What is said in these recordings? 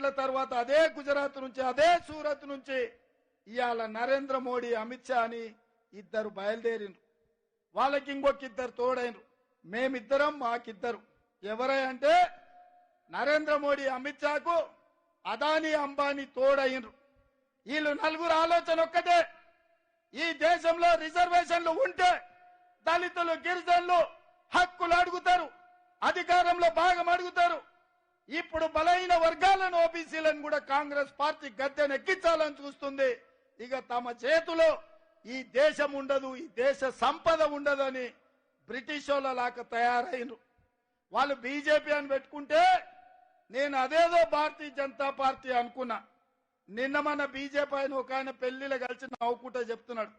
5 ఏండ్ల తర్వాత అదే గుజరాత్ నుంచి అదే సూరత్ నుంచి ఇవాళ నరేంద్ర మోడీ అమిత్ షా అని ఇద్దరు బయలుదేరిండ్రు. వాళ్ళకి ఇంకొక ఇద్దరు తోడైనరు. మేమిద్దరం మాకిద్దరు. ఎవరై అంటే నరేంద్ర మోడీ అమిత్ షాకు అదానీ అంబానీ తోడైనరు. వీళ్ళు నలుగురు ఆలోచన ఒక్కటే, ఈ దేశంలో రిజర్వేషన్లు ఉంటే దళితులు గిరిజనులు హక్కులు అడుగుతారు, అధికారంలో భాగం అడుగుతారు. ఇప్పుడు బలైన వర్గాలను ఓబీసీలను కూడా కాంగ్రెస్ పార్టీ గద్దెనెక్కించాలని చూస్తుంది. ఇక తమ చేతిలో ఈ దేశం ఉండదు, ఈ దేశ సంపద ఉండదు అని బ్రిటిష్ వాళ్ళలాగా తయారైనరు. వాళ్ళు బీజేపీ అని పెట్టుకుంటే నేను అదేదో భారతీయ జనతా పార్టీ అనుకున్నా. నిన్న మన బీజేపీ ఆయన ఒక ఆయన పెళ్లిలో కలిసి నవ్వుకుంటా చెప్తున్నాడు,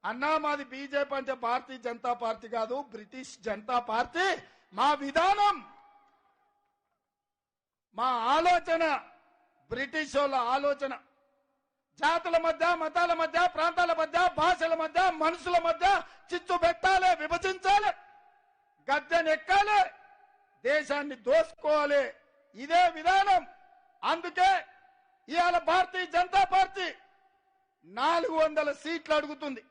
అన్నా మాది బీజేపీ అంటే భారతీయ జనతా పార్టీ కాదు, బ్రిటిష్ జనతా పార్టీ. మా విధానం, మా ఆలోచన బ్రిటిష్ వాళ్ళ ఆలోచన. జాతుల మధ్య, మతాల మధ్య, ప్రాంతాల మధ్య, భాషల మధ్య, మనుషుల మధ్య చిచ్చు పెట్టాలి, విభజించాలి, గద్దెనెక్కాలి, దేశాన్ని దోసుకోవాలి. ఇదే విధానం. అందుకే ఇవాళ భారతీయ జనతా పార్టీ 400 సీట్లు అడుగుతుంది.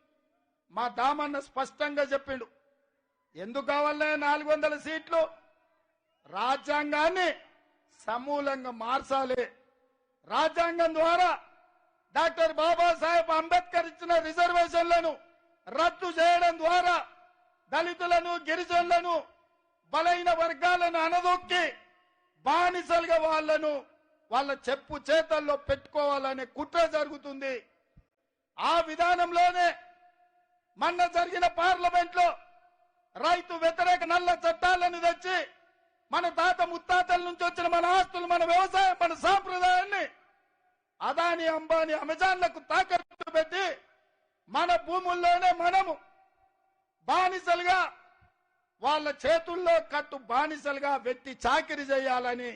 మా దామన్న స్పష్టంగా చెప్పిండు, ఎందుకు కావాలనే 400 సీట్లు? రాజ్యాంగాన్ని సమూలంగా మార్చాలి. రాజ్యాంగం ద్వారా డాక్టర్ బాబాసాహెబ్ అంబేద్కర్ ఇచ్చిన రిజర్వేషన్లను రద్దు చేయడం ద్వారా దళితులను, గిరిజనులను, బలైన వర్గాలను అనదొక్కి బానిసలుగా వాళ్ళ చెప్పు చేతల్లో పెట్టుకోవాలనే కుట్ర జరుగుతుంది. ఆ విధానంలోనే మొన్న జరిగిన పార్లమెంట్ లో రైతు వ్యతిరేక నల్ల చట్టాలను తెచ్చి మన తాత ముత్తాతల నుంచి వచ్చిన మన ఆస్తులు, మన వ్యవసాయం, మన సాంప్రదాయాన్ని అదానీ అంబానీ అమెజాన్లకు తాకట్టు పెట్టి మన భూముల్లోనే మనము బానిసలుగా, వాళ్ళ చేతుల్లో కట్టు బానిసలుగా వెట్టి చాకిరి చేయాలని